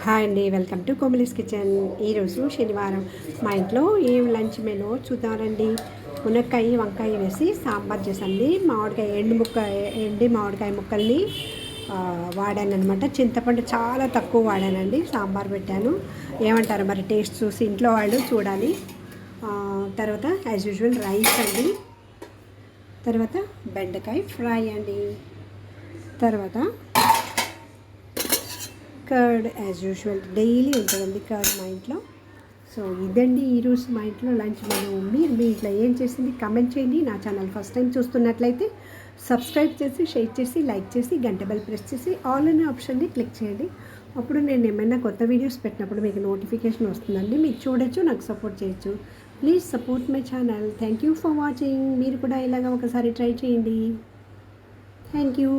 Hi అండి, welcome to Komali's kitchen. ఈరోజు శనివారం మా ఇంట్లో ఏం లంచ్ మెనూ చూద్దామండి. మునక్కాయ వంకాయ వేసి సాంబార్ చేసండి. మామిడికాయ ఎండి మామిడికాయ ముక్కల్ని వాడాను అనమాట. చింతపండు చాలా తక్కువ వాడానండి. సాంబార్ పెట్టాను. ఏమంటారు మరి, టేస్ట్ చూసి ఇంట్లో వాళ్ళు చూడాలి. తర్వాత యాజ్ యూజువల్ రైస్ అండి. తర్వాత బెండకాయ ఫ్రై అండి. తర్వాత కర్డ్ యాజ్ యూజువల్ డైలీ ఉంటుందండి కర్డ్ మా ఇంట్లో. సో ఇదండి ఈరోజు మా ఇంట్లో లంచ్ మెనూ. మీరు మీ ఇంట్లో ఏం చేసింది కమెంట్ చేయండి. నా ఛానల్ ఫస్ట్ టైం చూస్తున్నట్లయితే సబ్స్క్రైబ్ చేసి, షేర్ చేసి, లైక్ చేసి, గంట బెల్ ప్రెస్ చేసి ఆల్ అనే ఆప్షన్ని క్లిక్ చేయండి. అప్పుడు నేను ఏమైనా కొత్త వీడియోస్ పెట్టినప్పుడు మీకు నోటిఫికేషన్ వస్తుందండి. మీరు చూడొచ్చు, నాకు సపోర్ట్ చేయొచ్చు. Please support my channel. Thank you for watching. మీరు కూడా ఇలాగ ఒకసారి ట్రై చేయండి. Thank you.